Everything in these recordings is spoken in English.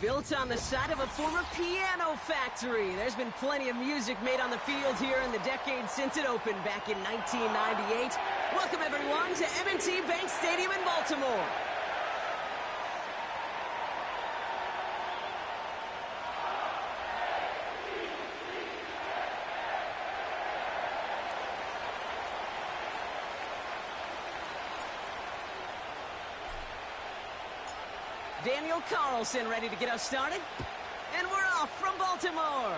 Built on the side of a former piano factory, there's been plenty of music made on the field here in the decade since it opened back in 1998. Welcome, everyone, to M&T Bank Stadium in Baltimore. Daniel Carlson ready to get us started. And we're off from Baltimore.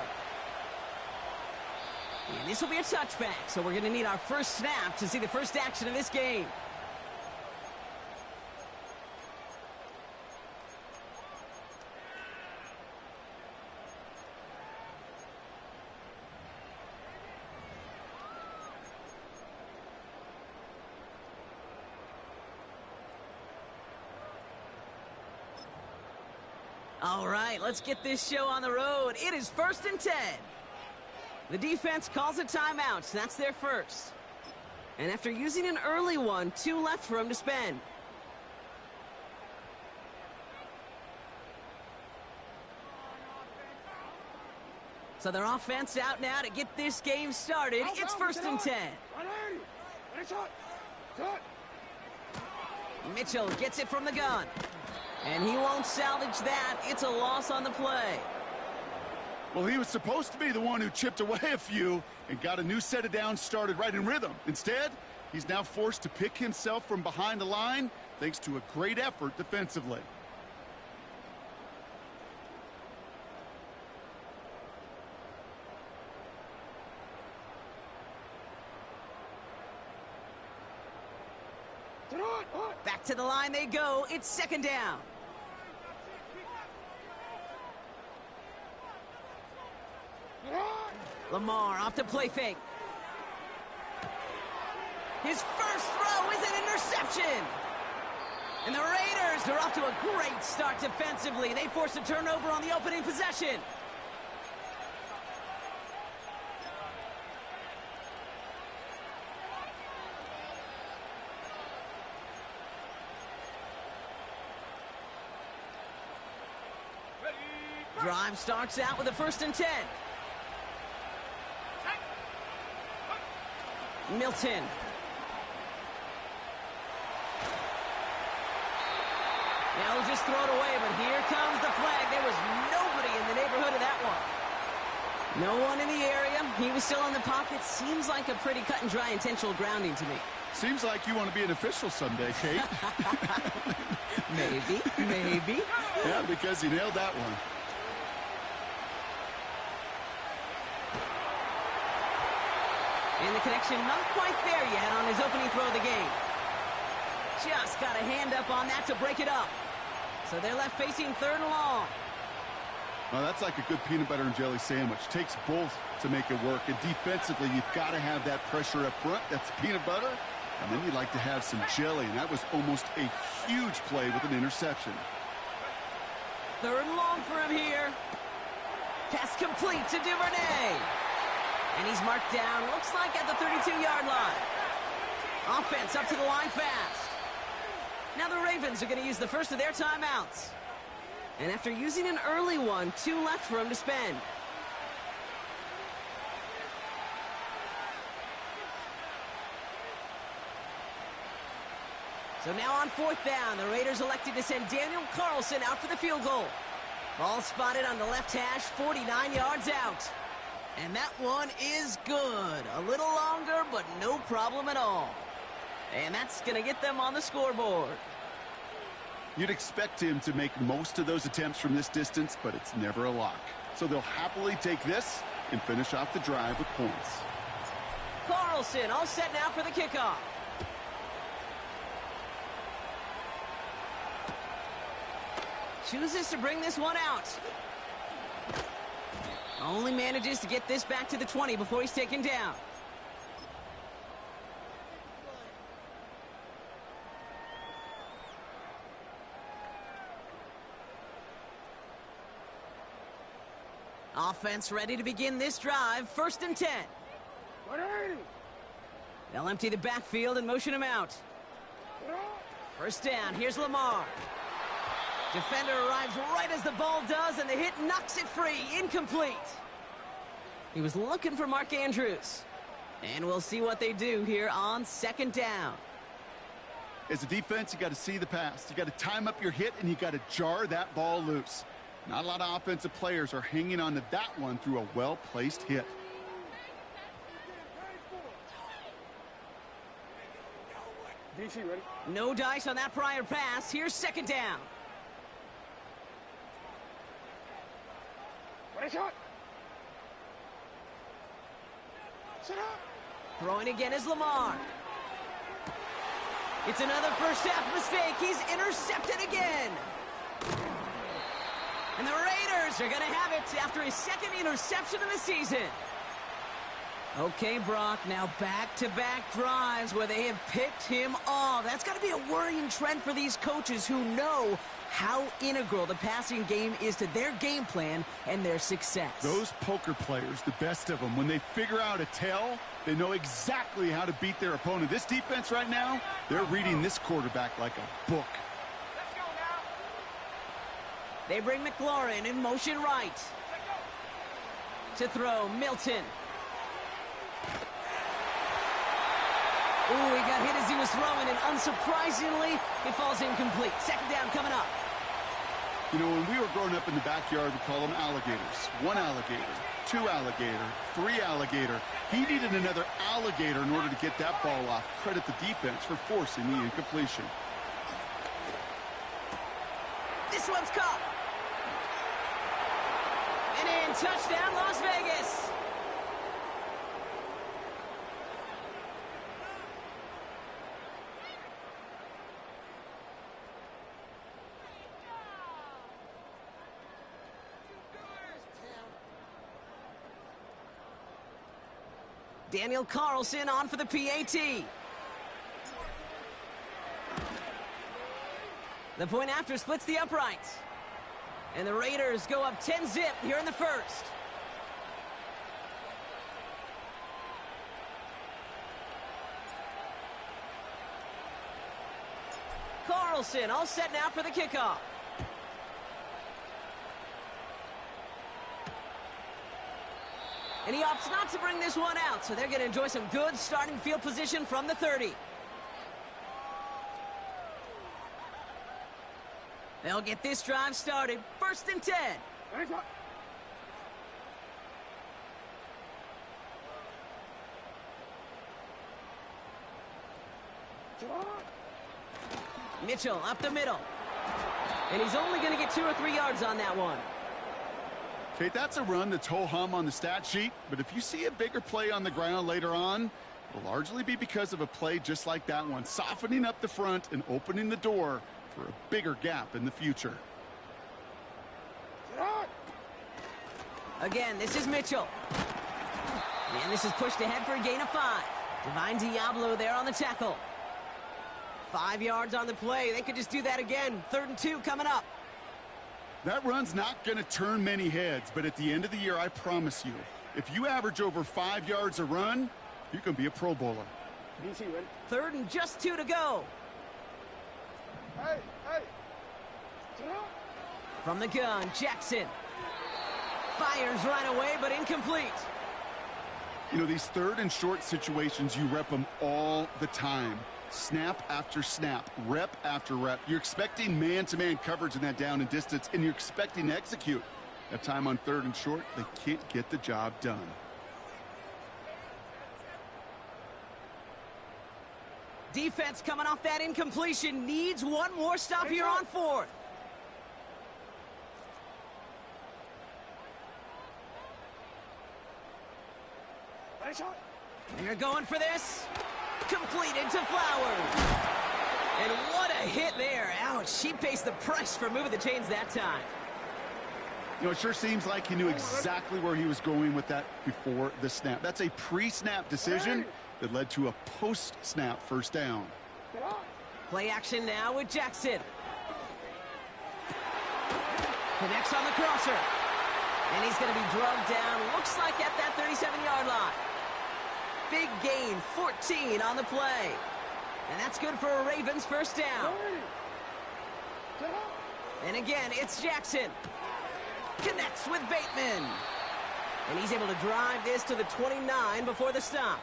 And this will be a touchback, so we're going to need our first snap to see the first action of this game. All right, let's get this show on the road. It is 1st and 10. The defense calls a timeout. That's their first. And after using an early one, 2 left for them to spend. So their offense out now to get this game started. It's 1st and 10. Mitchell gets it from the gun. And he won't salvage that. It's a loss on the play. Well, he was supposed to be the one who chipped away a few and got a new set of downs started right in rhythm. Instead, he's now forced to pick himself from behind the line thanks to a great effort defensively. Back to the line they go. It's 2nd down. Lamar off the play fake. His first throw is an interception. And the Raiders are off to a great start defensively. They forced a turnover on the opening possession. Drive starts out with a 1st and 10. Milton. Now he'll just throw it away, but here comes the flag. There was nobody in the neighborhood of that one. No one in the area. He was still in the pocket. Seems like a pretty cut and dry intentional grounding to me. Seems like you want to be an official someday, Kate. Maybe. Yeah, because he nailed that one. And the connection not quite there yet on his opening throw of the game. Just got a hand up on that to break it up. So they're left facing 3rd and long. Well, that's like a good peanut butter and jelly sandwich. Takes both to make it work. And defensively, you've got to have that pressure up front. That's peanut butter. And then you'd like to have some jelly. And that was almost a huge play with an interception. 3rd and long for him here. Pass complete to Duvernay. And he's marked down, looks like at the 32-yard line. Offense up to the line fast. Now the Ravens are going to use the first of their timeouts. And after using an early one, 2 left for him to spend. So now on 4th down, the Raiders elected to send Daniel Carlson out for the field goal. Ball spotted on the left hash, 49 yards out. And that one is good. A little longer, but no problem at all. And that's going to get them on the scoreboard. You'd expect him to make most of those attempts from this distance, but it's never a lock. So they'll happily take this and finish off the drive with points. Carlson all set now for the kickoff. Chooses to bring this one out. Only manages to get this back to the 20 before he's taken down. Offense ready to begin this drive. 1st and 10. They'll empty the backfield and motion him out. 1st down. Here's Lamar. Defender arrives right as the ball does, and the hit knocks it free. Incomplete. He was looking for Mark Andrews. And we'll see what they do here on second down. As a defense, you got to see the pass. You got to time up your hit, and you got to jar that ball loose. Not a lot of offensive players are hanging on to that one through a well-placed hit. DC, ready? No dice on that prior pass. Here's second down. Ready, shot. Set up. Throwing again is Lamar. It's another first half mistake. He's intercepted again. And the Raiders are going to have it after his second interception of the season. Okay, Brock, now back-to-back drives where they have picked him off. That's got to be a worrying trend for these coaches who know how integral the passing game is to their game plan and their success. Those poker players, the best of them, when they figure out a tell, they know exactly how to beat their opponent. This defense right now, they're reading this quarterback like a book. Let's go now. They bring McLaurin in motion right. To throw, Milton. Ooh, he got hit as he was throwing, and unsurprisingly, it falls incomplete. Second down coming up. You know, when we were growing up in the backyard, we call them alligators. One alligator, two alligator, three alligator. He needed another alligator in order to get that ball off. Credit the defense for forcing the incompletion. This one's caught. And in, touchdown, Las Vegas. Daniel Carlson on for the PAT. The point after splits the uprights. And the Raiders go up 10-0 here in the first. Carlson all set now for the kickoff. And he opts not to bring this one out, so they're going to enjoy some good starting field position from the 30. They'll get this drive started. First and 10. Ready, shot. Mitchell up the middle. And he's only going to get 2 or 3 yards on that one. Okay, that's a run that's ho-hum on the stat sheet, but if you see a bigger play on the ground later on, it'll largely be because of a play just like that one, softening up the front and opening the door for a bigger gap in the future. Again, this is Mitchell. And this is pushed ahead for a gain of 5. Divine Diablo there on the tackle. 5 yards on the play. They could just do that again. 3rd and 2 coming up. That run's not going to turn many heads, but at the end of the year, I promise you, if you average over 5 yards a run, you can be a Pro Bowler. DC, ready? 3rd and just 2 to go. Hey, hey. Set up. From the gun, Jackson. Fires right away, but incomplete. You know, these 3rd and short situations, you rep them all the time. Snap after snap, rep after rep. You're expecting man-to-man coverage in that down and distance, and you're expecting to execute. That time on 3rd and short, they can't get the job done. Defense coming off that incompletion needs one more stop here on 4th. Ready, shot. They're going for this. Completed to Flowers. And what a hit there. Ouch, she pays the price for moving the chains that time. You know, it sure seems like he knew exactly where he was going with that before the snap. That's a pre-snap decision that led to a post-snap first down. Set up. Play action now with Jackson. Connects on the crosser. And he's going to be drugged down, looks like at that 37-yard line. Big gain, 14 on the play. And that's good for a Ravens first down. Set up. And again, it's Jackson. Connects with Bateman. And he's able to drive this to the 29 before the stop.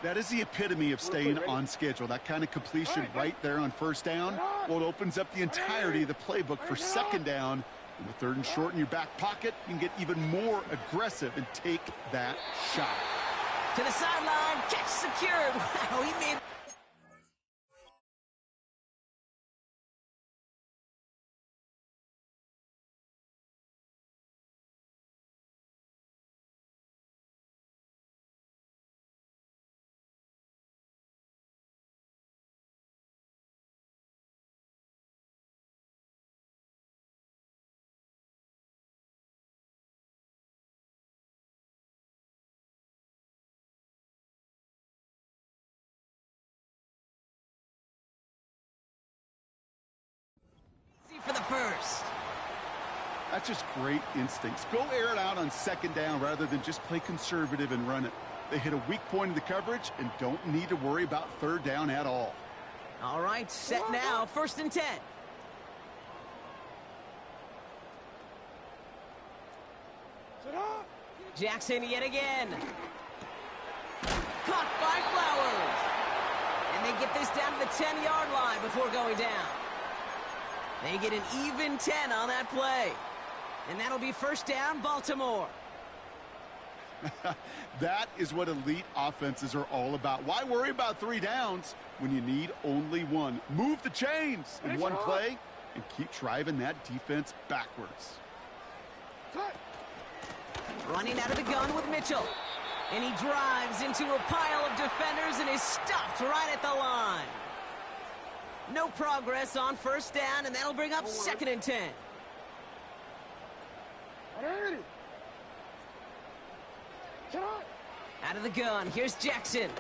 That is the epitome of staying on schedule. That kind of completion right there on first down. Well, it opens up the entirety of the playbook for second down. And with 3rd and short in your back pocket, you can get even more aggressive and take that shot. To the sideline, catch secured. Wow, he made... for the first. That's just great instincts. Go air it out on second down rather than just play conservative and run it. They hit a weak point in the coverage and don't need to worry about 3rd down at all. All right, set now, 1st and 10. Jackson yet again. Caught by Flowers. And they get this down to the 10-yard line before going down. They get an even 10 on that play. And that'll be 1st down, Baltimore. That is what elite offenses are all about. Why worry about 3 downs when you need only 1? Move the chains in one play and keep driving that defense backwards. Running out of the gun with Mitchell. And he drives into a pile of defenders and is stopped right at the line. No progress on 1st down, and that'll bring up 2nd and 10. Out of the gun, here's Jackson.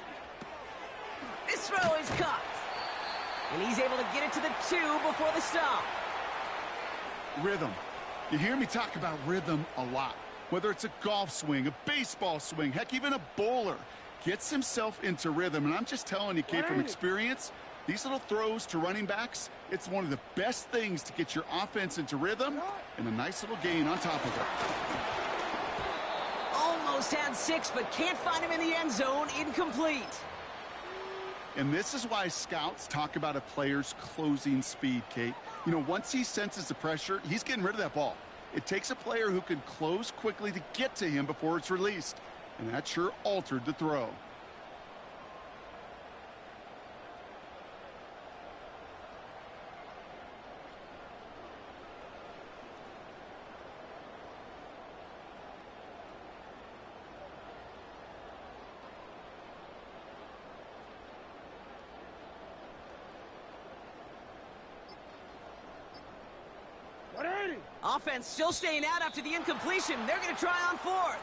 This throw is caught. And he's able to get it to the 2 before the stop. Rhythm. You hear me talk about rhythm a lot. Whether it's a golf swing, a baseball swing, heck, even a bowler gets himself into rhythm. And I'm just telling you, Kate, from experience, these little throws to running backs, it's one of the best things to get your offense into rhythm and a nice little gain on top of it. Almost had 6, but can't find him in the end zone. Incomplete. And this is why scouts talk about a player's closing speed, Kate. You know, once he senses the pressure, he's getting rid of that ball. It takes a player who can close quickly to get to him before it's released. And that sure altered the throw. Offense still staying out after the incompletion. They're going to try on 4th.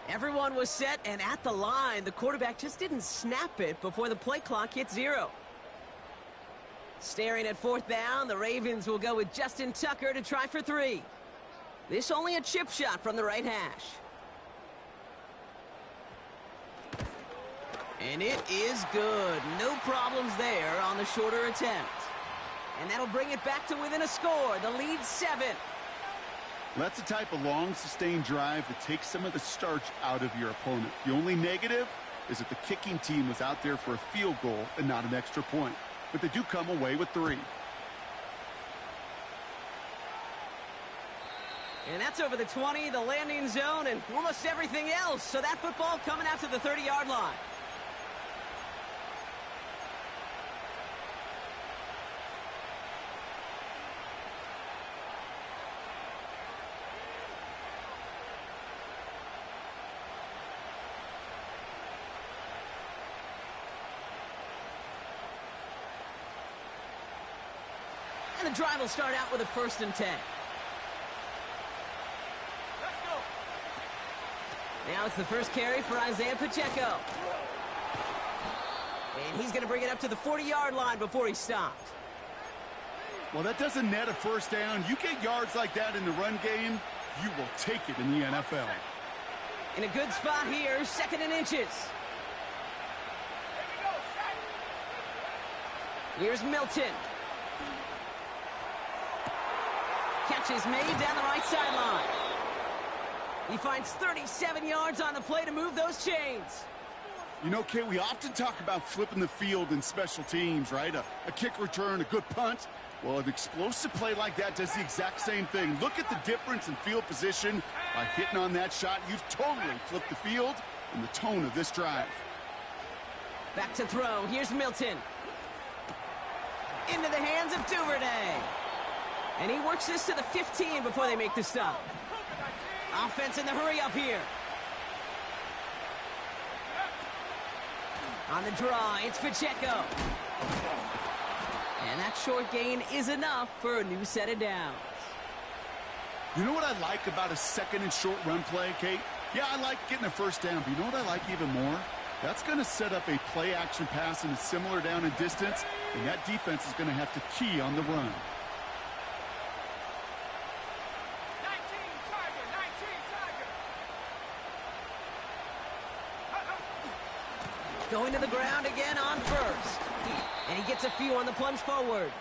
Everyone was set and at the line. The quarterback just didn't snap it before the play clock hit 0. Staring at 4th down, the Ravens will go with Justin Tucker to try for 3. This only a chip shot from the right hash. And it is good. No problems there on the shorter attempt. And that'll bring it back to within a score. The lead 7. That's the type of long, sustained drive that takes some of the starch out of your opponent. The only negative is that the kicking team was out there for a field goal and not an extra point. But they do come away with 3. And that's over the 20, the landing zone, and almost everything else. So that football coming out to the 30-yard line. And the drive will start out with a 1st and 10. Let's go. Now it's the first carry for Isaiah Pacheco. And he's going to bring it up to the 40-yard line before he stopped. Well, that doesn't net a 1st down. You get yards like that in the run game, you will take it in the NFL. In a good spot here, 2nd and inches. Here's Milton. catch is made down the right sideline. He finds 37 yards on the play to move those chains. You know, Kate, we often talk about flipping the field in special teams, right? A kick return, a good punt. Well, an explosive play like that does the exact same thing. Look at the difference in field position. By hitting on that shot, you've totally flipped the field and the tone of this drive. Back to throw. Here's Milton. Into the hands of Duvernay. And he works this to the 15 before they make the stop. Offense in the hurry up here. On the draw, it's Pacheco. And that short gain is enough for a new set of downs. You know what I like about a second and short run play, Kate? Yeah, I like getting a first down, but you know what I like even more? That's going to set up a play-action pass in a similar down and distance, and that defense is going to have to key on the run. 19 Tiger. Going to the ground again on first. And he gets a few on the plunge forward.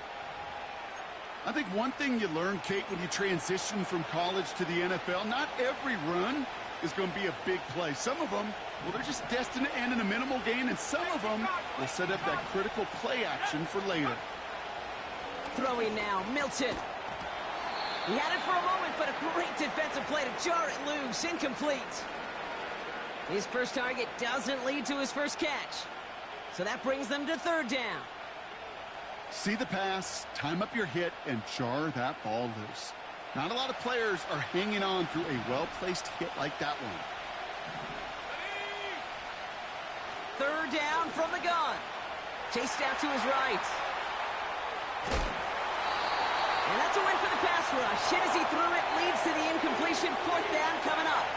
I think one thing you learn, Kate, when you transition from college to the NFL, not every run is going to be a big play. Some of them, well, they're just destined to end in a minimal gain, and some of them will set up that critical play action for later. Throwing now, Milton. He had it for a moment, but a great defensive play to jar it loose. Incomplete. His first target doesn't lead to his first catch. So that brings them to third down. See the pass, time up your hit, and jar that ball loose. Not a lot of players are hanging on through a well-placed hit like that one. Third down from the gun. Chased out to his right. And that's a win for the pass rush. Hit as he threw it, leads to the incompletion. Fourth down coming up.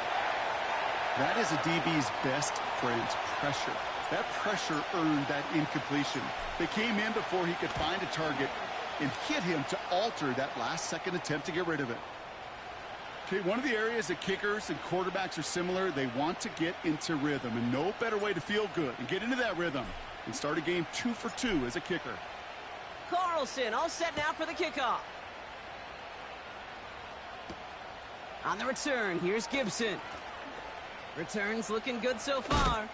That is a DB's best friend, pressure. That pressure earned that incompletion. They came in before he could find a target and hit him to alter that last-second attempt to get rid of it. Okay, one of the areas that kickers and quarterbacks are similar, they want to get into rhythm, and no better way to feel good and get into that rhythm and start a game 2 for 2 as a kicker. Carlson all set now for the kickoff. On the return, here's Gibson. Returns looking good so far.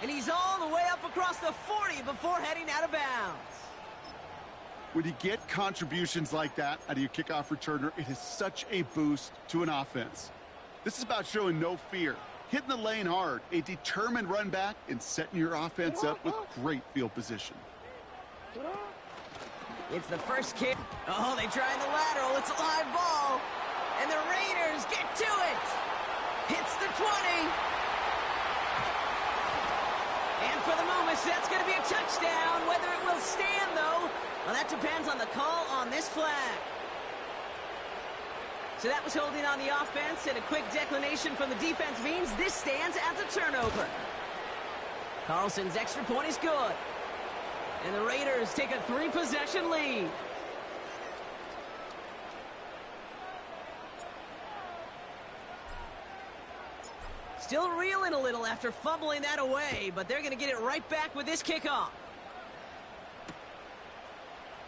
And he's all the way up across the 40 before heading out of bounds. When you get contributions like that out of your kickoff returner, it is such a boost to an offense. This is about showing no fear, hitting the lane hard, a determined run back, and setting your offense up with great field position. It's the first kick. Oh, they try the lateral. It's a live ball. And the Raiders get to it. Hits the 20. And for the moment, that's going to be a touchdown. Whether it will stand, though, well, that depends on the call on this flag. So that was holding on the offense, and a quick declination from the defense means this stands as a turnover. Carlson's extra point is good. And the Raiders take a 3-possession lead. Still reeling a little after fumbling that away, but they're going to get it right back with this kickoff.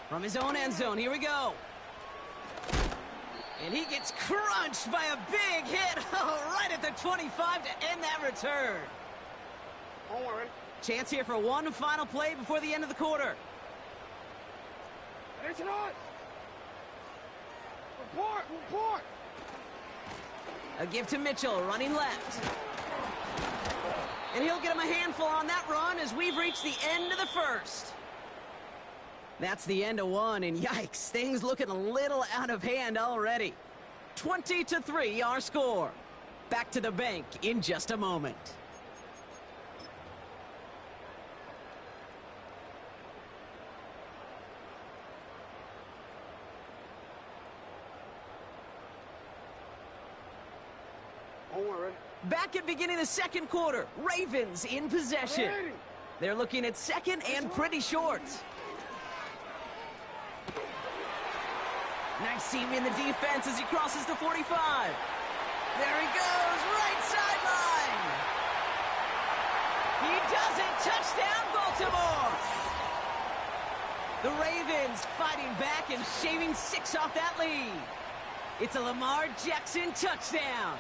From his own end zone, here we go. And he gets crunched by a big hit right at the 25 to end that return. Don't worry. Chance here for one final play before the end of the quarter. It's not. Report. A give to Mitchell, running left. And he'll get him a handful on that run as we've reached the end of the first. That's the end of one, and yikes, things looking a little out of hand already. 20-3 our score. Back to the bank in just a moment. Don't worry. Back at beginning of the second quarter, Ravens in possession. They're looking at second and pretty short. Nice seam in the defense as he crosses the 45. There he goes, right sideline. He does it, touchdown Baltimore. The Ravens fighting back and shaving 6 off that lead. It's a Lamar Jackson touchdown.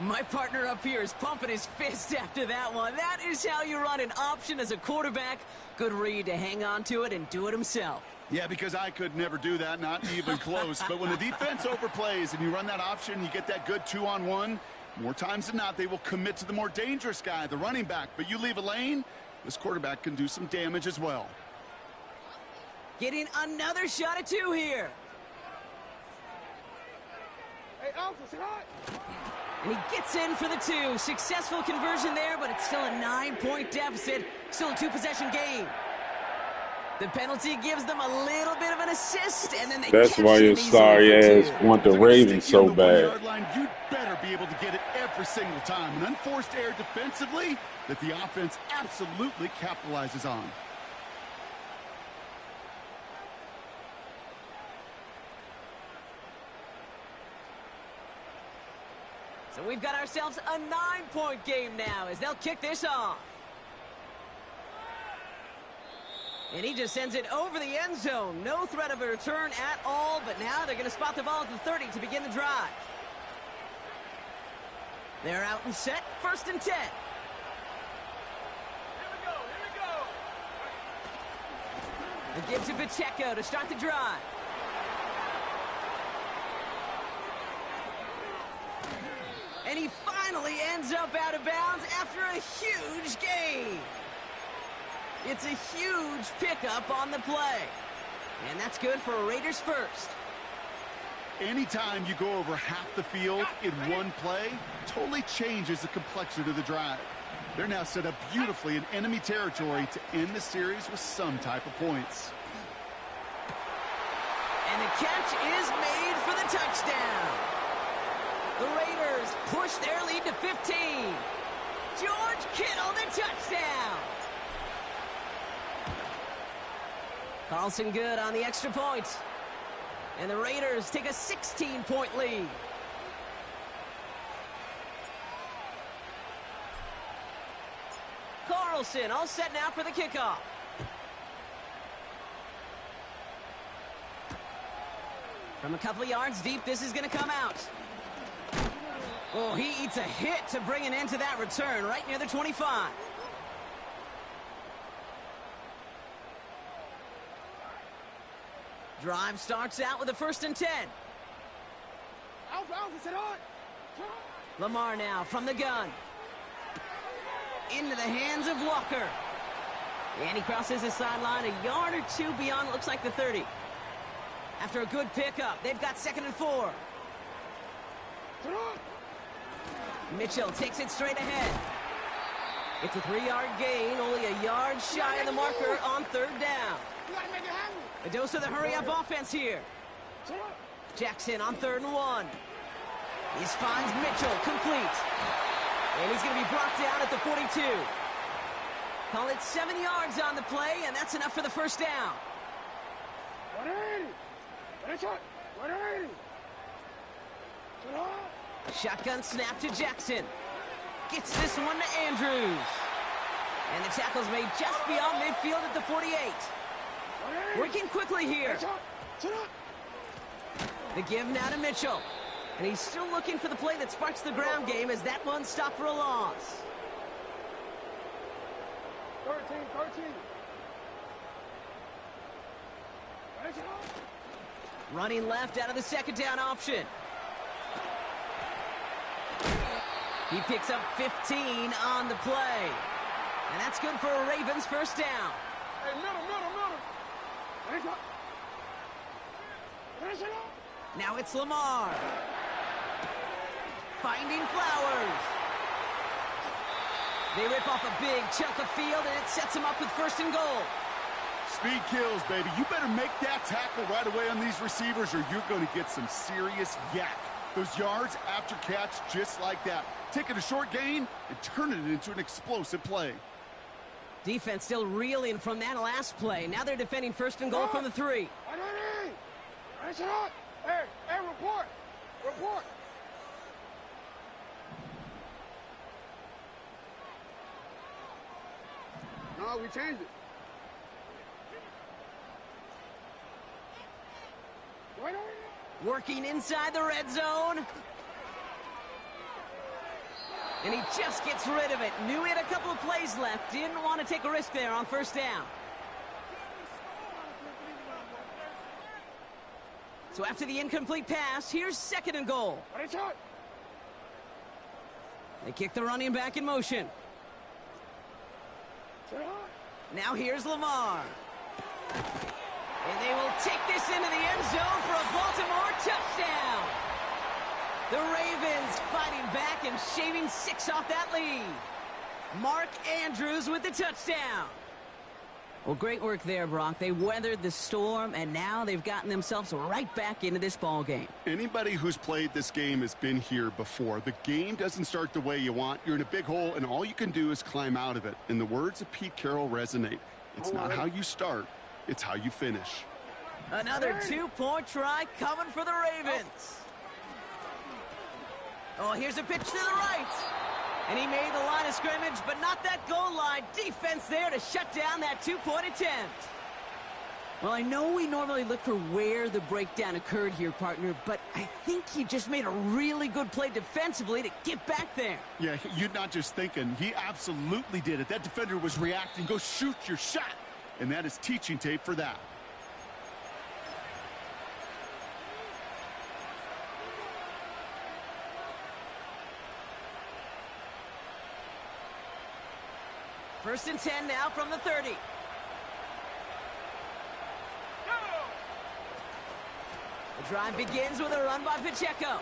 My partner up here is pumping his fist after that one. That is how you run an option as a quarterback. Good read to hang on to it and do it himself. Yeah, because I could never do that, not even close. But when the defense overplays and you run that option, you get that good 2-on-1, more times than not, they will commit to the more dangerous guy, the running back. But you leave a lane, this quarterback can do some damage as well. Getting another shot at 2 here. Hey, Alpha, say hi. And he gets in for the 2. Successful conversion there, but it's still a 9-point deficit. Still a 2-possession game. The penalty gives them a little bit of an assist, and then they That's why your sorry ass want the Ravens so bad. You'd better be able to get it every single time. An unforced error defensively that the offense absolutely capitalizes on. So we've got ourselves a 9-point game now as they'll kick this off. And he just sends it over the end zone. No threat of a return at all, but now they're going to spot the ball at the 30 to begin the drive. They're out and set, 1st and 10. Here we go, here we go. It gives to Pacheco to start the drive. And he finally ends up out of bounds after a huge gain. It's a huge pickup on the play. And that's good for a Raiders first. Anytime you go over half the field in one play, totally changes the complexion of the drive. They're now set up beautifully in enemy territory to end the series with some type of points. And the catch is made for the touchdown. The Raiders push their lead to 15. George Kittle, the touchdown. Carlson good on the extra point. And the Raiders take a 16-point lead. Carlson all set now for the kickoff. From a couple of yards deep, this is going to come out. Oh, he eats a hit to bring an end to that return right near the 25. Drive starts out with a 1st and 10. Alpha, sit on. Lamar now from the gun. Into the hands of Walker. And he crosses the sideline a yard or 2 beyond, it looks like the 30. After a good pickup, they've got 2nd and 4. Sit on. Mitchell takes it straight ahead. It's a 3-yard gain, only a yard shy of the marker on 3rd down. You gotta make it happen. A dose of the hurry-up offense here. Sit on. Jackson on 3rd and 1. He finds Mitchell complete. And he's going to be brought down at the 42. Call it 7 yards on the play, and that's enough for the 1st down. 180. Finish it. 180. Sit on. Shotgun snap to Jackson. Gets this one to Andrews. And the tackle's made just beyond midfield at the 48. 180. Working quickly here. Sit on. The give now to Mitchell. And he's still looking for the play that sparks the ground game as that one stopped for a loss. 13. Finish it off. Running left out of the 2nd down option. He picks up 15 on the play. And that's good for a Ravens 1st down. Hey, middle. Finish it. Finish it off. Now it's Lamar. Finding Flowers. They rip off a big chunk of field, and it sets them up with 1st and goal. Speed kills, baby. You better make that tackle right away on these receivers or you're going to get some serious yak. Those yards after catch just like that. Taking a short gain and turning it into an explosive play. Defense still reeling from that last play. Now they're defending 1st and goal from the 3. 180. Finish it off. Hey, report. No, we changed it. Wait a minute. Working inside the red zone. And he just gets rid of it. Knew he had a couple of plays left. Didn't want to take a risk there on first down. So after the incomplete pass, here's 2nd and goal. They kick the running back in motion. Now here's Lamar. And they will take this into the end zone for a Baltimore touchdown. The Ravens fighting back and shaving 6 off that lead. Mark Andrews with the touchdown. Well, great work there, Brock. They weathered the storm, and now they've gotten themselves right back into this ball game. Anybody who's played this game has been here before. The game doesn't start the way you want. You're in a big hole, and all you can do is climb out of it. And the words of Pete Carroll resonate. It's not how you start, it's how you finish. Another 2-point try coming for the Ravens. Oh, here's a pitch to the right. And he made the line of scrimmage, but not that goal line. Defense there to shut down that 2-point attempt. Well, I know we normally look for where the breakdown occurred here, partner, but I think he just made a really good play defensively to get back there. Yeah, you're not just thinking. He absolutely did it. That defender was reacting. Go shoot your shot. And that is teaching tape for that. First and 10 now from the 30. The drive begins with a run by Pacheco.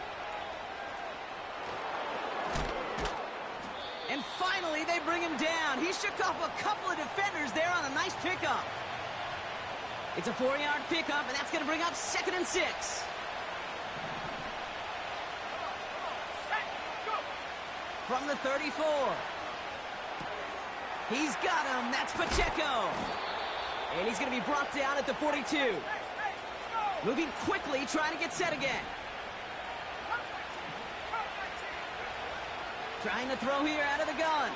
And finally, they bring him down. He shook off a couple of defenders there on a nice pickup. It's a 4-yard pickup, and that's going to bring up 2nd and 6. From the 34. He's got him. That's Pacheco. And he's going to be brought down at the 42. Moving quickly, trying to get set again. Trying to throw here out of the gun.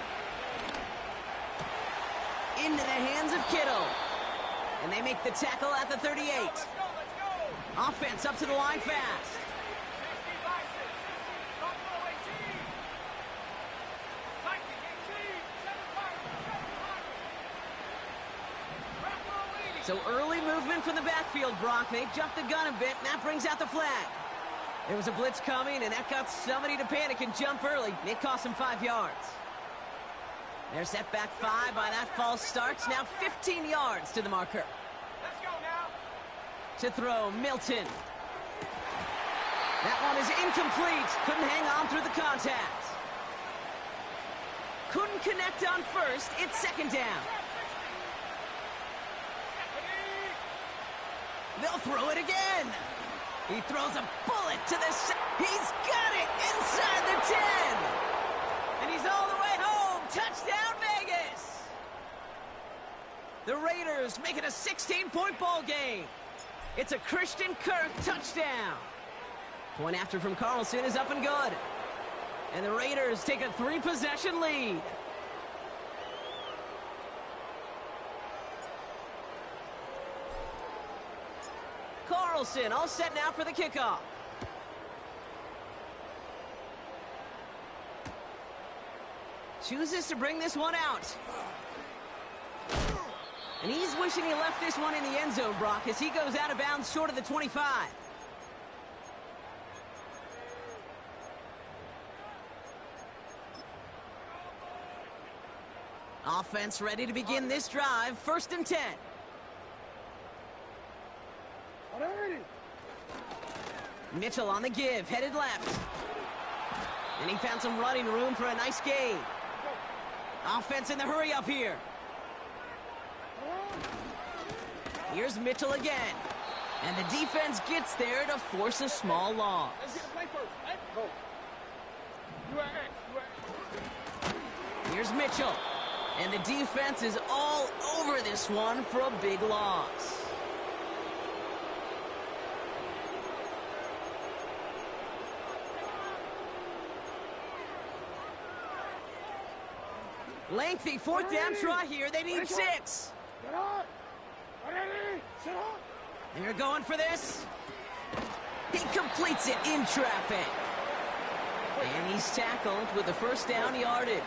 Into the hands of Kittle. And they make the tackle at the 38. Offense up to the line fast. So early movement from the backfield, Brock. They jumped the gun a bit, and that brings out the flag. There was a blitz coming, and that got somebody to panic and jump early. It cost them 5 yards. They're set back 5 by that false start. Now 15 yards to the marker. Let's go now. To throw, Milton. That one is incomplete. Couldn't hang on through the contact. Couldn't connect on first. It's 2nd down. They'll throw it again. He throws a bullet to the He's got it inside the 10. And he's all the way home. Touchdown, Vegas. The Raiders make it a 16-point ball game. It's a Christian Kirk touchdown. Point after from Carlson is up and good. And the Raiders take a 3-possession lead. Carlson all set now for the kickoff. Chooses to bring this one out. And he's wishing he left this one in the end zone, Brock, as he goes out of bounds short of the 25. Offense ready to begin this drive. 1st and 10. Mitchell on the give, headed left. And he found some running room for a nice gain. Offense in the hurry up here. Here's Mitchell again. And the defense gets there to force a small loss. Here's Mitchell. And the defense is all over this one for a big loss. Lengthy 4th down try here. They need 6. They're going for this. He completes it in traffic. And he's tackled with the first down yardage.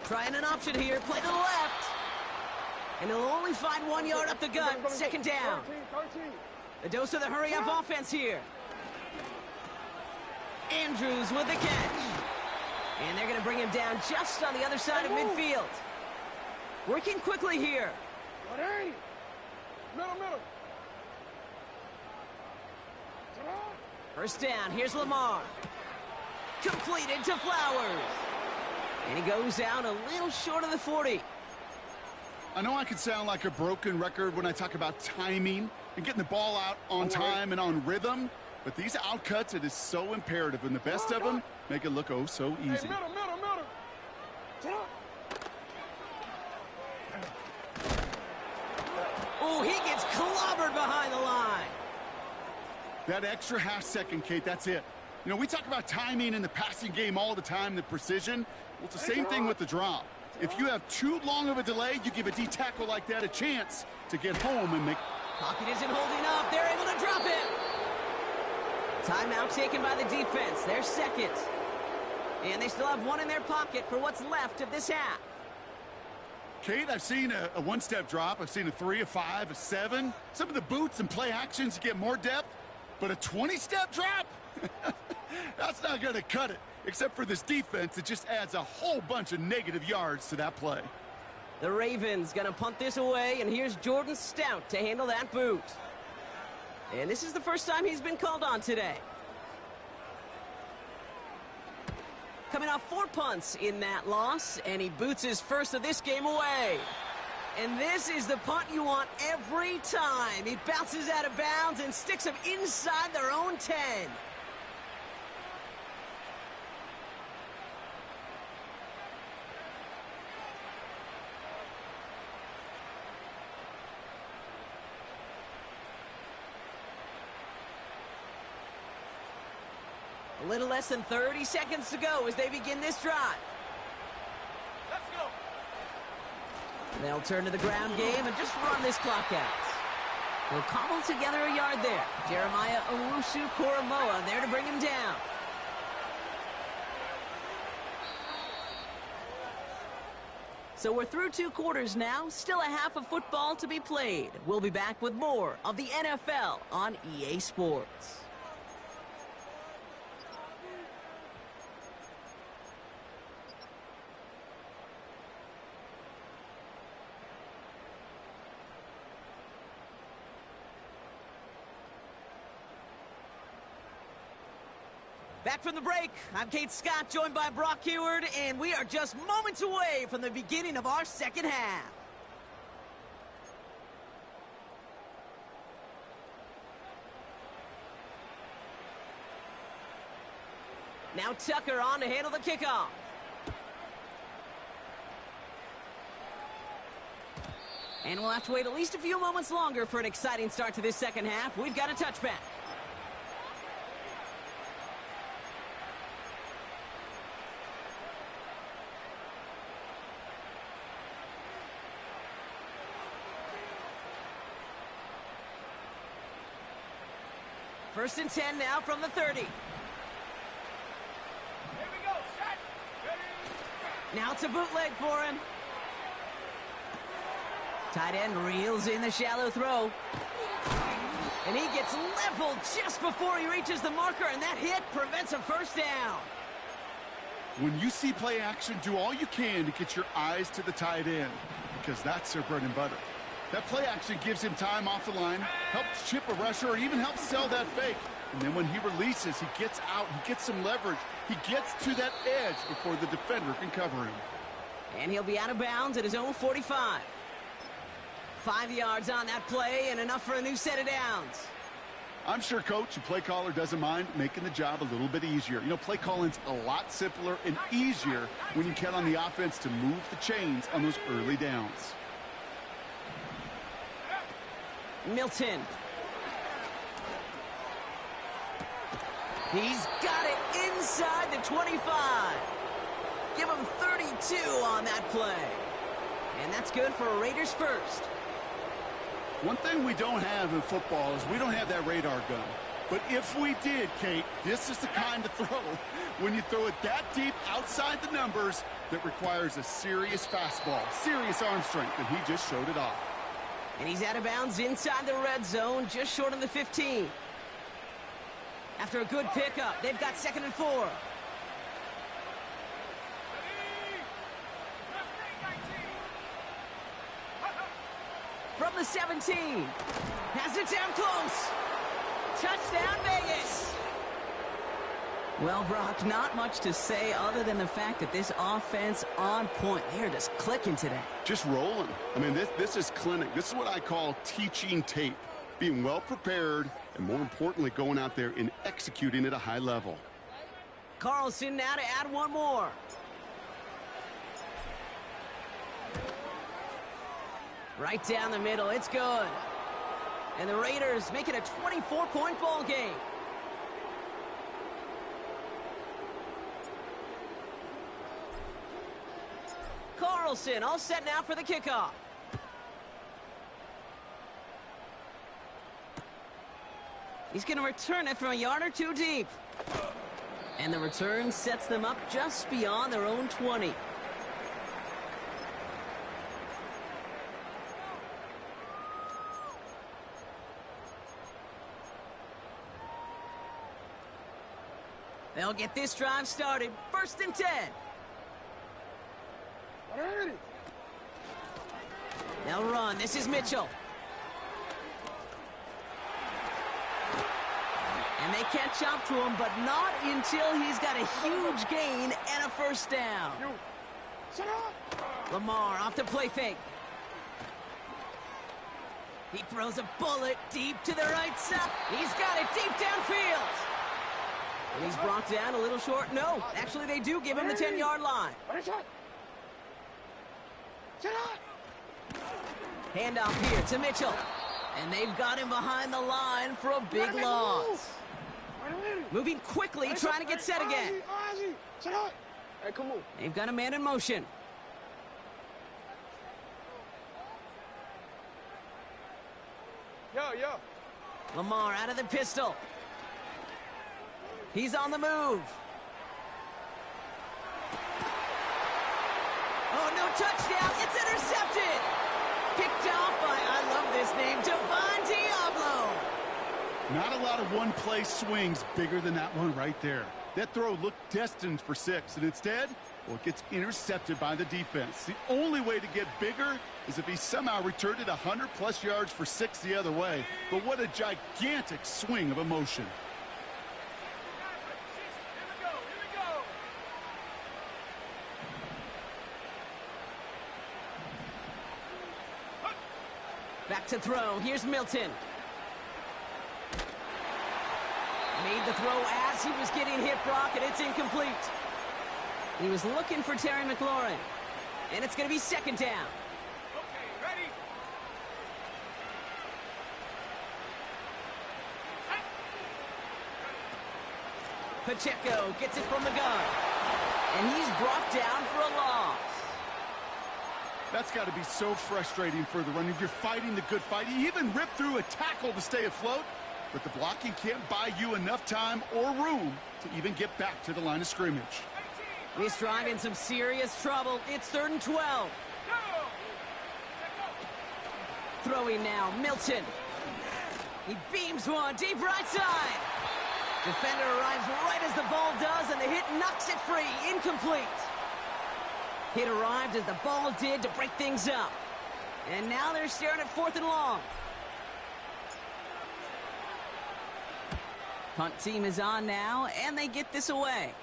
Trying an option here, play to the left. And he'll only find 1 yard up the gut, second down. A dose of the hurry-up offense here. Andrews with the catch. And they're going to bring him down just on the other side of midfield. Working quickly here. Middle. First down, here's Lamar. Completed to Flowers. And he goes out a little short of the 40. I know I can sound like a broken record when I talk about timing and getting the ball out on time and on rhythm, but these outcuts, it is so imperative, and the best of them make it look oh so easy. Middle. Oh, he gets clobbered behind the line. That extra half second, Kate, that's it. You know, we talk about timing in the passing game all the time, the precision. Well, it's the same thing with the drop. If you have too long of a delay, you give a D-tackle like that a chance to get home and make... Pocket isn't holding up. They're able to drop it. Timeout taken by the defense. They're second. And they still have one in their pocket for what's left of this half. Kate, I've seen a one-step drop. I've seen a 3, a 5, a 7. Some of the boots and play actions get more depth, but a 20-step drop? That's not going to cut it. Except for this defense, it just adds a whole bunch of negative yards to that play. The Ravens going to punt this away, and here's Jordan Stout to handle that boot. And this is the first time he's been called on today. Coming off 4 punts in that loss, and he boots his first of this game away. And this is the punt you want every time. He bounces out of bounds and sticks them inside their own 10. A little less than 30 seconds to go as they begin this drive. Let's go. They'll turn to the ground game and just run this clock out. They'll cobble together a yard there. Jeremiah Owusu-Koramoah there to bring him down. So we're through 2 quarters now. Still a half of football to be played. We'll be back with more of the NFL on EA Sports. Back from the break, I'm Kate Scott, joined by Brock Heward, and we are just moments away from the beginning of our second half. Now Tucker on to handle the kickoff. And we'll have to wait at least a few moments longer for an exciting start to this second half. We've got a touchback. First and 10 now from the 30. Here we go. Set. Ready. Now it's a bootleg for him. Tight end reels in the shallow throw. And he gets leveled just before he reaches the marker, and that hit prevents a first down. When you see play action, do all you can to get your eyes to the tight end, because that's their bread and butter. That play action gives him time off the line, helps chip a rusher, or even helps sell that fake. And then when he releases, he gets out, he gets some leverage. He gets to that edge before the defender can cover him. And he'll be out of bounds at his own 45. 5 yards on that play and enough for a new set of downs. I'm sure coach and play caller doesn't mind making the job a little bit easier. You know, play calling's a lot simpler and easier when you count on the offense to move the chains on those early downs. Milton. He's got it inside the 25. Give him 32 on that play. And that's good for a Raiders first. One thing we don't have in football is we don't have that radar gun. But if we did, Kate, this is the kind of throw, when you throw it that deep outside the numbers, that requires a serious fastball, serious arm strength, and he just showed it off. And he's out of bounds inside the red zone, just short of the 15. After a good pickup, they've got 2nd and 4. From the 17. Has it down close. Touchdown, Vegas. Well, Brock, not much to say other than the fact that this offense on point. They're just clicking today. Just rolling. I mean, this is clinic. This is what I call teaching tape. Being well prepared, and more importantly, going out there and executing at a high level. Carlson now to add one more. Right down the middle, it's good. And the Raiders make it a 24-point ball game. Carlson all set now for the kickoff. He's going to return it from a yard or two deep. And the return sets them up just beyond their own 20. They'll get this drive started. 1st and 10. They'll run. This is Mitchell. And they catch up to him, but not until he's got a huge gain and a 1st down. Lamar off the play fake. He throws a bullet deep to the right side. He's got it deep downfield. And he's brought down a little short. No, actually they do give him the 10-yard line. Handoff here to Mitchell. And they've got him behind the line for a big loss. Moving quickly, trying to get set again. They've got a man in motion. Lamar out of the pistol. He's on the move. Oh, no touchdown. It's intercepted. Picked off by, I love this name, Devon Diablo. Not a lot of one-play swings bigger than that one right there. That throw looked destined for 6, and instead, well, it gets intercepted by the defense. The only way to get bigger is if he somehow returned it 100-plus yards for 6 the other way. But what a gigantic swing of emotion. Back to throw. Here's Milton. Made the throw as he was getting hit, Brock, and it's incomplete. He was looking for Terry McLaurin. And it's going to be 2nd down. Okay, ready? Pacheco gets it from the gun. And he's brought down for a loss. That's got to be so frustrating for the runner. You're fighting the good fight. He even ripped through a tackle to stay afloat, but the blocking can't buy you enough time or room to even get back to the line of scrimmage. This drive in some serious trouble. It's 3rd and 12. Throwing now, Milton. He beams one deep right side. Defender arrives right as the ball does, and the hit knocks it free. Incomplete. Hit arrived as the ball did to break things up. And now they're staring at 4th and long. Punt team is on now, and they get this away.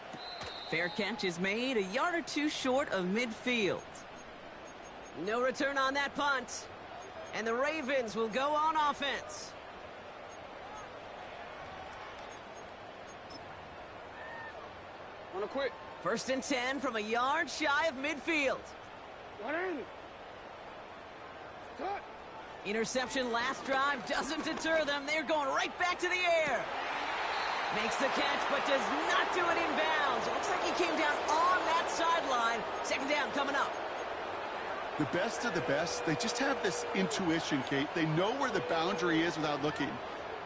Fair catch is made, a yard or two short of midfield. No return on that punt. And the Ravens will go on offense. Wanna quit? 1st and 10 from a yard shy of midfield. Cut. Interception last drive doesn't deter them. They're going right back to the air. Makes the catch, but does not do it in bounds. It looks like he came down on that sideline. 2nd down coming up. The best of the best, they just have this intuition, Kate. They know where the boundary is without looking.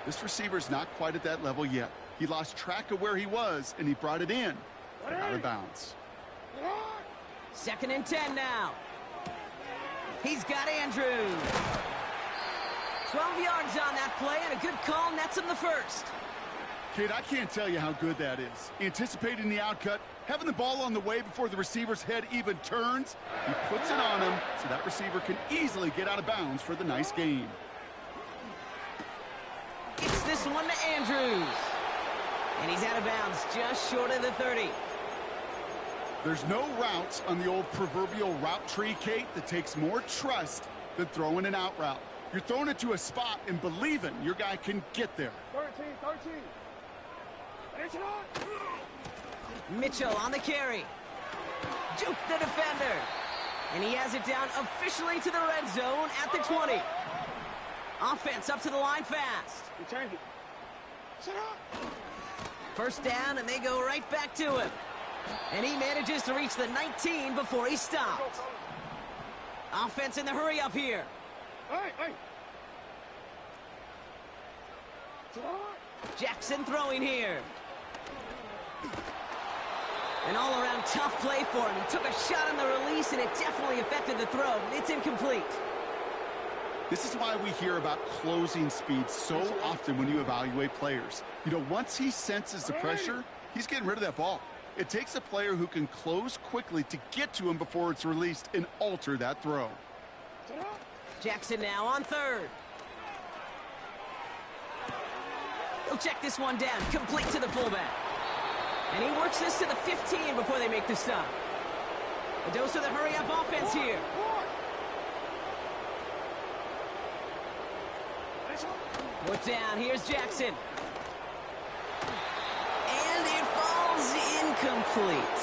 This receiver's not quite at that level yet. He lost track of where he was, and he brought it in, but out of bounds. 2nd and 10 now. He's got Andrews. 12 yards on that play, and a good call nets him the first. Kate, I can't tell you how good that is. Anticipating the outcut, having the ball on the way before the receiver's head even turns. He puts it on him so that receiver can easily get out of bounds for the nice gain. It's this one to Andrews. And he's out of bounds just short of the 30. There's no routes on the old proverbial route tree, Kate, that takes more trust than throwing an out route. You're throwing it to a spot and believing your guy can get there. 13. Mitchell on the carry. Juke the defender. And he has it down officially to the red zone at the 20. Offense up to the line fast. Return it. Sit up. First down, and they go right back to him. And he manages to reach the 19 before he stopped. Offense in the hurry up here. Hey. Jackson throwing here. An all-around tough play for him. He took a shot on the release, and it definitely affected the throw. It's incomplete. This is why we hear about closing speed so often when you evaluate players. You know, once he senses the pressure, he's getting rid of that ball. It takes a player who can close quickly to get to him before it's released and alter that throw. Jackson now on 3rd. He'll check this one down, complete to the fullback. And he works this to the 15 before they make the stop. A dose of the hurry-up offense here. Fourth down, here's Jackson. And it falls incomplete.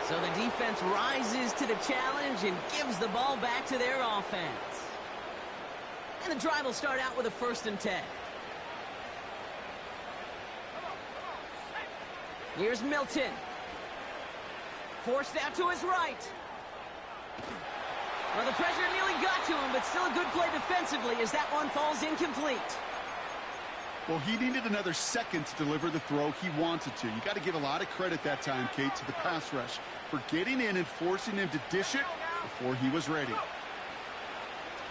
So the defense rises to the challenge and gives the ball back to their offense. And the drive will start out with a 1st and 10. Here's Milton. Forced out to his right. Well, the pressure nearly got to him, but still a good play defensively as that one falls incomplete. Well, he needed another second to deliver the throw he wanted to. You got to give a lot of credit that time, Kate, to the pass rush for getting in and forcing him to dish it before he was ready.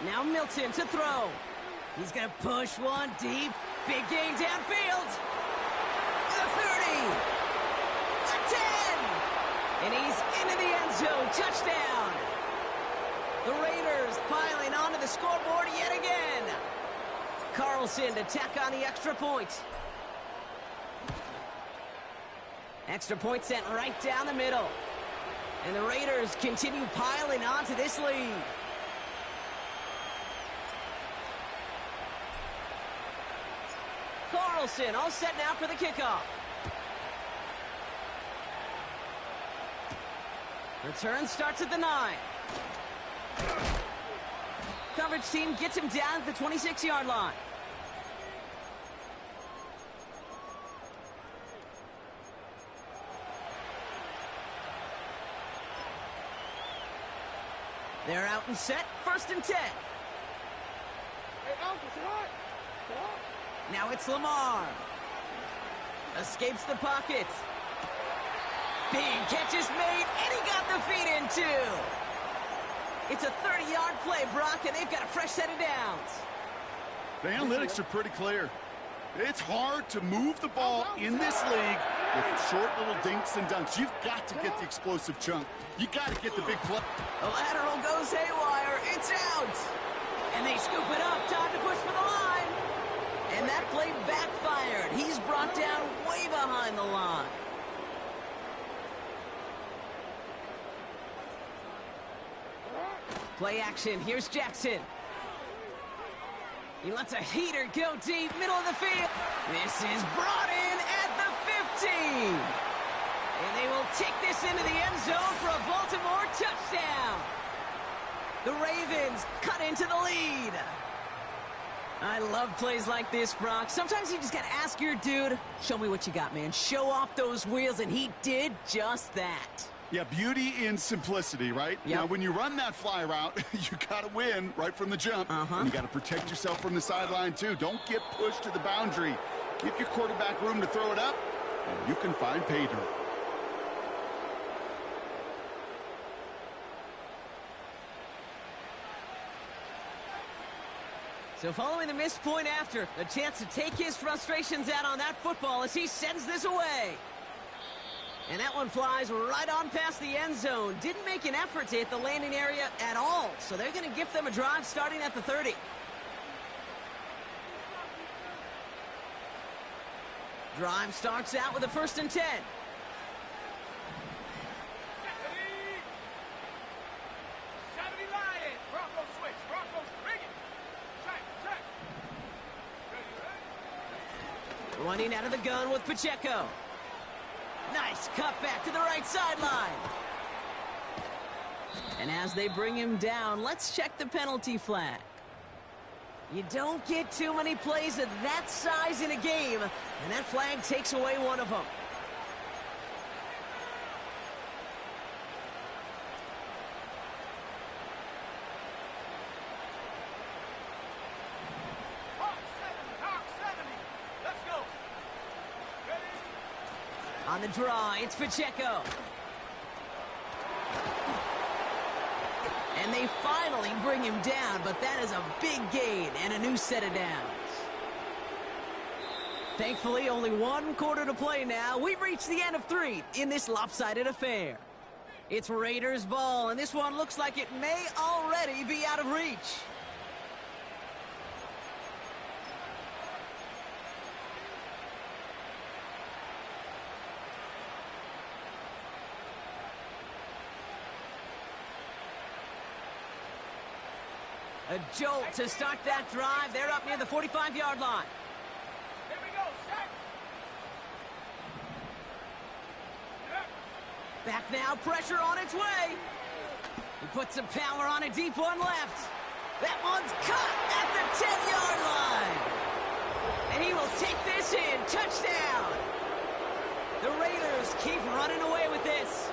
Now Milton to throw. He's going to push one deep. Big gain downfield. The 30. The 10. And he's into the end zone. Touchdown. The Raiders piling onto the scoreboard yet again. Carlson to tack on the extra point. Extra point sent right down the middle. And the Raiders continue piling onto this lead. Carlson all set now for the kickoff. Return starts at the 9. Coverage team gets him down at the 26-yard line. They're out and set, 1st and 10. Now it's Lamar. Escapes the pocket. Big catch is made, and he got the feet in too. It's a 30-yard play, Brock, and they've got a fresh set of downs. The analytics are pretty clear. It's hard to move the ball in this league with short little dinks and dunks. You've got to get the explosive chunk. You got to get the big play. The lateral goes haywire. It's out. And they scoop it up. Time to push for the line. And that play backfired. He's brought down way behind the line. Play action. Here's Jackson. He lets a heater go deep, middle of the field. This is brought in at the 15. And they will take this into the end zone for a Baltimore touchdown. The Ravens cut into the lead. I love plays like this, Brock. Sometimes you just got to ask your dude, show me what you got, man. Show off those wheels, and he did just that. Yeah, beauty in simplicity, right? Yep. Now, when you run that fly route, you got to win right from the jump. And you got to protect yourself from the sideline, too. Don't get pushed to the boundary. Give your quarterback room to throw it up, and you can find pay dirt. So following the missed point after, a chance to take his frustrations out on that football as he sends this away. And that one flies right on past the end zone. Didn't make an effort to hit the landing area at all. So they're going to gift them a drive starting at the 30. Drive starts out with a 1st and 10. Running out of the gun with Pacheco. Nice cut back to the right sideline. And as they bring him down, let's check the penalty flag. You don't get too many plays of that size in a game, and that flag takes away one of them. On the draw, it's Pacheco. And they finally bring him down, but that is a big gain and a new set of downs. Thankfully, only 1 quarter to play now. We've reached the end of 3 in this lopsided affair. It's Raiders ball, and this one looks like it may already be out of reach. A jolt to start that drive. They're up near the 45-yard line. Here we go, set. Back now, pressure on its way. He puts some power on a deep one left. That one's cut at the 10-yard line. And he will take this in. Touchdown. The Raiders keep running away with this.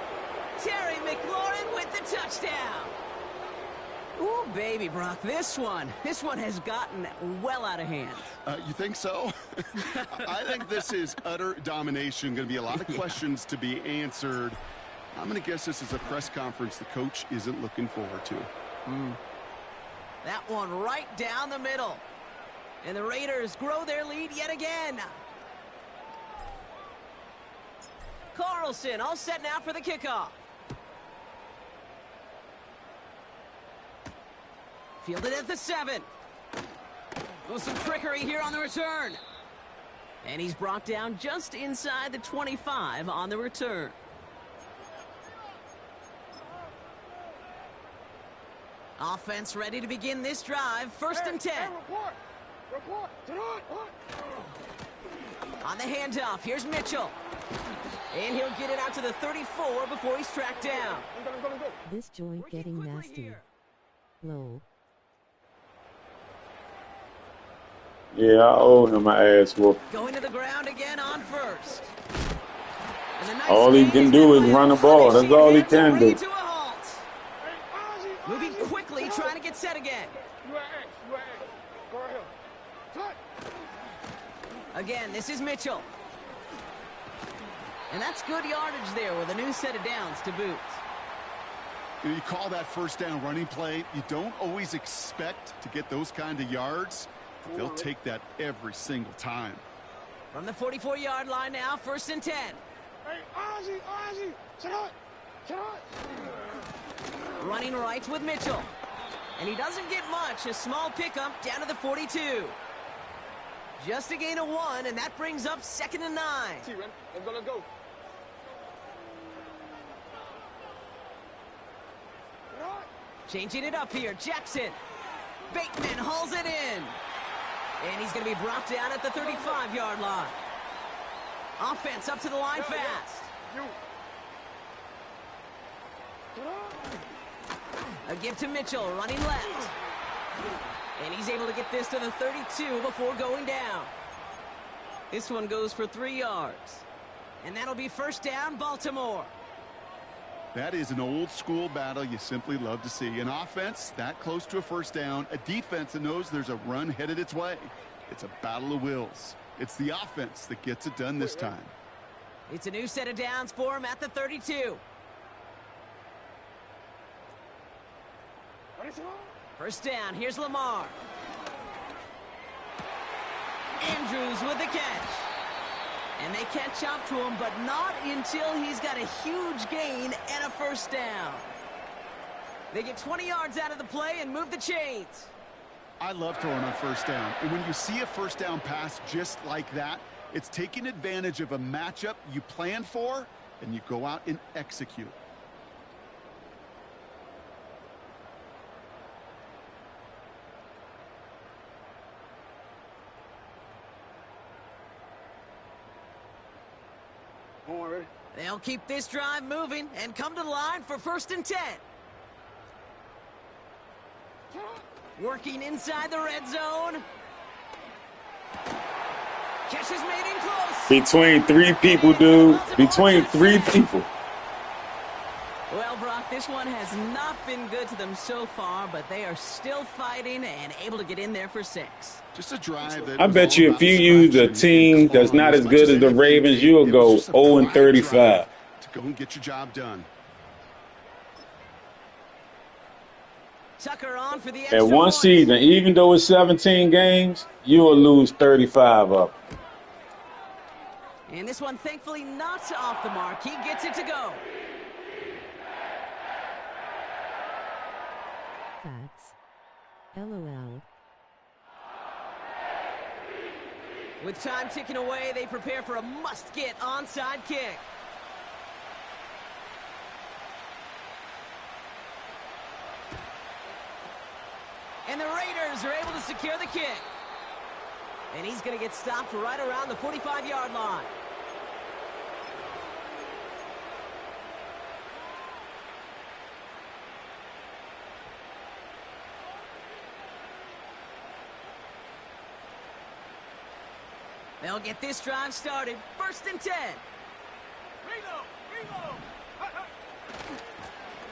Terry McLaurin with the touchdown. Ooh, baby, Brock, this one has gotten well out of hand. You think so? I think this is utter domination. Going to be a lot of questions to be answered. I'm going to guess this is a press conference the coach isn't looking forward to. That one right down the middle. And the Raiders grow their lead yet again. Carlson all set now for the kickoff. Fielded at the 7. With some trickery here on the return. And he's brought down just inside the 25 on the return. Offense ready to begin this drive. 1st and 10. Report. On the handoff, here's Mitchell. And he'll get it out to the 34 before he's tracked down. This joint getting nasty. Low. Yeah, I owe him my ass whoop. Going to the ground again on 1st. All he can do is run the ball. That's all he can do. Moving quickly, trying to get set again. You are X. Go ahead. Again, this is Mitchell. And that's good yardage there with a new set of downs to boot. You call that 1st down running play. You don't always expect to get those kind of yards. They'll take that every single time. From the 44-yard line now, 1st and 10. Hey, Ozzy, sit out. Running right with Mitchell. And he doesn't get much. A small pickup down to the 42. Just a gain of 1, and that brings up 2nd and 9. I'm gonna go. Changing it up here, Jackson. Bateman hauls it in. And he's going to be brought down at the 35-yard line. Offense up to the line fast. A give to Mitchell, running left. And he's able to get this to the 32 before going down. This one goes for 3 yards. And that'll be 1st down, Baltimore. That is an old school battle you simply love to see. An offense that close to a first down, a defense that knows there's a run headed its way. It's a battle of wills. It's the offense that gets it done this time. It's a new set of downs for him at the 32. First down, here's Lamar. Andrews with the catch. And they catch up to him, but not until he's got a huge gain and a first down. They get 20 yards out of the play and move the chains. I love throwing on first down. And when you see a first down pass just like that, it's taking advantage of a matchup you plan for, and you go out and execute. They'll keep this drive moving and come to the line for 1st and 10. Working inside the red zone. Catch is made in close. Between 3 people, dude. Between 3 people. Well, Brock, this one has not been good to them so far, but they are still fighting and able to get in there for 6. Just a drive that I bet you if you use a team that's not as good as the Ravens, you'll go 0-35. To go and get your job done. Tucker on for the extra At one point. season, even though it's 17 games, you will lose 35 of them. And this one, thankfully, not off the mark. He gets it to go. Facts. LOL. With time ticking away, they prepare for a must-get onside kick. And the Raiders are able to secure the kick. And he's going to get stopped right around the 45-yard line. They'll get this drive started. 1st and 10.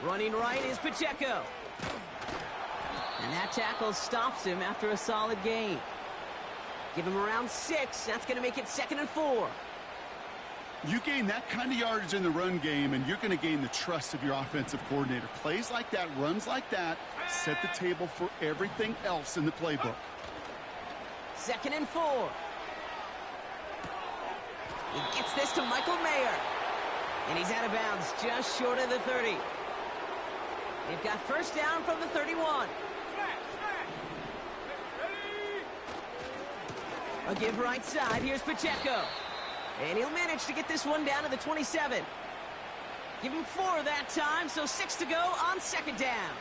Running right is Pacheco. And that tackle stops him after a solid gain. Give him around 6. That's going to make it 2nd and 4. You gain that kind of yardage in the run game, and you're going to gain the trust of your offensive coordinator. Plays like that, runs like that, set the table for everything else in the playbook. 2nd and 4. He gets this to Michael Mayer. And he's out of bounds just short of the 30. They've got first down from the 31. A give right side. Here's Pacheco. And he'll manage to get this one down to the 27. Give him 4 that time, so 6 to go on 2nd down.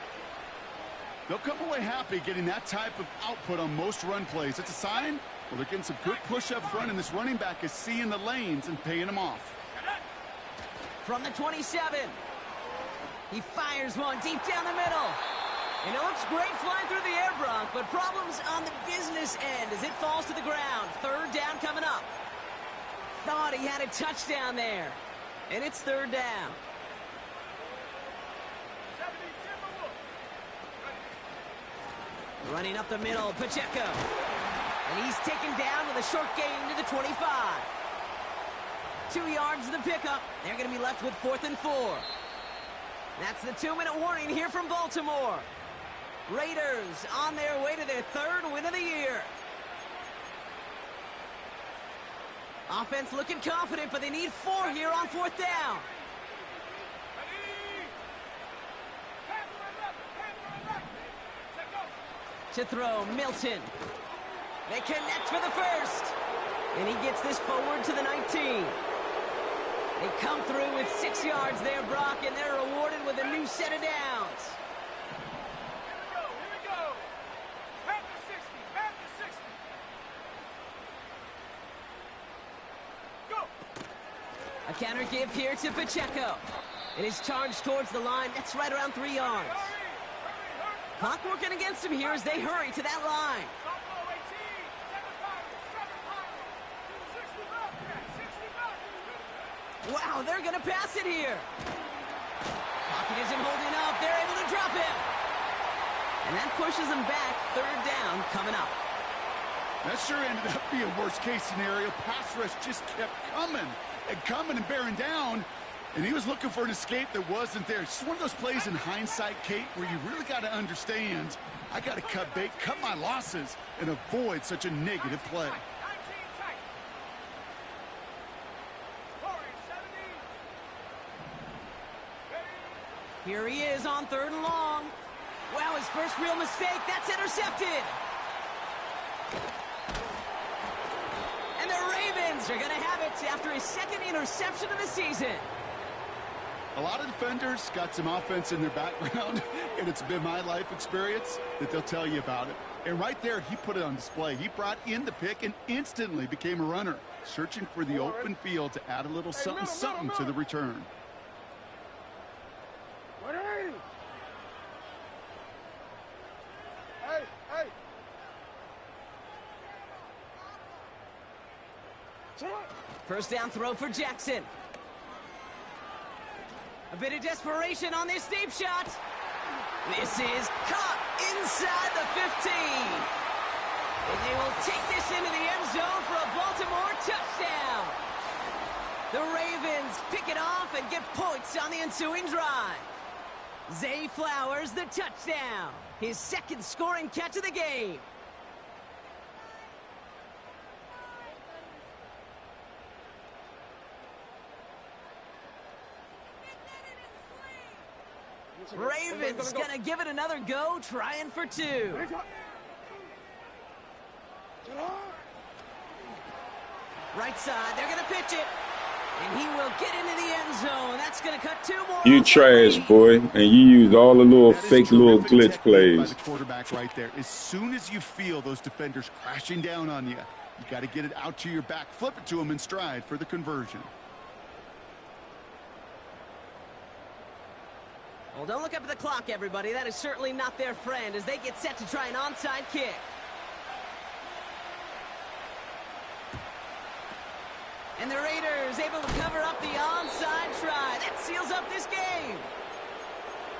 They'll come away happy getting that type of output on most run plays. It's a sign, well, they're getting some good push up front, and this running back is seeing the lanes and paying them off. From the 27. He fires one deep down the middle. And it looks great flying through the air, Brock, but problems on the business end as it falls to the ground. 3rd down coming up. Thought he had a touchdown there. And it's 3rd down. Running up the middle, Pacheco. And he's taken down with a short gain to the 25. 2 yards to the pickup. They're going to be left with 4th and 4. That's the 2-minute warning here from Baltimore. Raiders on their way to their 3rd win of the year. Offense looking confident, but they need 4 here on 4th down. To throw, Milton. They connect for the first. And he gets this forward to the 19. They come through with 6 yards there, Brock, and they're rewarded with a new set of downs. Here we go. Back to 60. Go. A counter give here to Pacheco. It is charged towards the line. That's right around 3 yards. Clock working against him here as they hurry to that line. Wow, they're going to pass it here. Pocket isn't holding up. They're able to drop him. And that pushes him back. Third down coming up. That sure ended up being a worst-case scenario. Pass rush just kept coming and bearing down. And he was looking for an escape that wasn't there. It's just one of those plays in hindsight, Kate, where you really got to understand, I got to cut bait, cut my losses, and avoid such a negative play. Here he is on 3rd and long. Wow, his first real mistake. That's intercepted. And the Ravens are going to have it after his 2nd interception of the season. A lot of defenders got some offense in their background, and it's been my life experience that they'll tell you about it. And right there, he put it on display. He brought in the pick and instantly became a runner, searching for the open field to add a little something to the return. First down throw for Jackson. A bit of desperation on this deep shot. This is caught inside the 15. And they will take this into the end zone for a Baltimore touchdown. The Ravens pick it off and get points on the ensuing drive. Zay Flowers the touchdown. His 2nd scoring catch of the game. Ravens gonna give it another go, trying for 2. Right side, they're gonna pitch it. And he will get into the end zone. That's gonna cut 2 more. You trash, boy, and you used all the little fake little glitch plays. By the quarterback right there. As soon as you feel those defenders crashing down on you, you got to get it out to your back, flip it to them in stride for the conversion. Well, don't look up at the clock, everybody. That is certainly not their friend as they get set to try an onside kick. And the Raiders able to cover up the onside try. That seals up this game.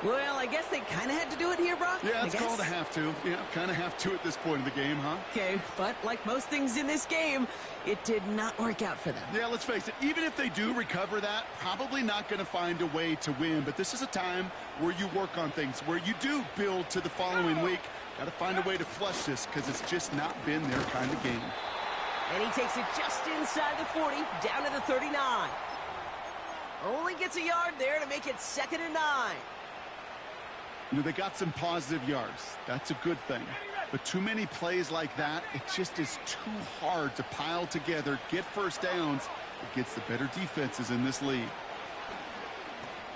Well, I guess they kind of had to do it here, Brock. Yeah, it's called a have to. Yeah, kind of have to at this point in the game, huh? Okay, but like most things in this game, it did not work out for them. Yeah, let's face it. Even if they do recover that, probably not going to find a way to win. But this is a time where you work on things, where you do build to the following week. Got to find a way to flush this because it's just not been their kind of game. And he takes it just inside the 40, down to the 39. Only gets a yard there to make it 2nd and 9. You know, they got some positive yards. That's a good thing. But too many plays like that, it just is too hard to pile together, get first downs against the better defenses in this league.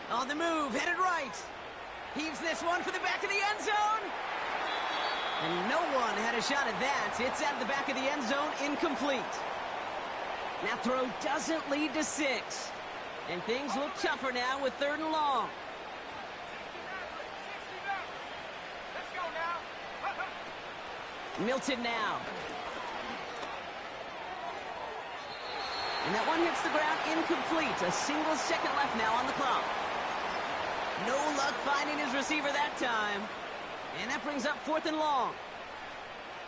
On the move, headed right. Heaves this one for the back of the end zone. And no one had a shot at that. It's out of the back of the end zone, incomplete. That throw doesn't lead to 6. And things look tougher now with 3rd and long. Milton now. And that one hits the ground incomplete. A single second left now on the clock. No luck finding his receiver that time. And that brings up 4th and long.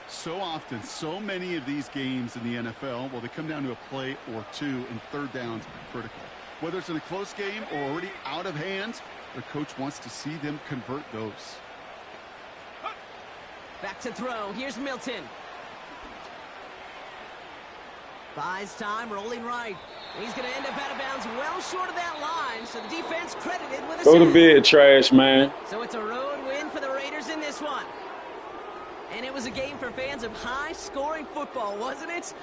So often, so many of these games in the NFL, well, they come down to a play or two, and 3rd downs are critical. Whether it's in a close game or already out of hand, the coach wants to see them convert those. Back to throw. Here's Milton. Buys time, rolling right. He's going to end up out of bounds well short of that line, so the defense credited with a Go to bed, trash, man. So it's a road win for the Raiders in this one. And it was a game for fans of high-scoring football, wasn't it?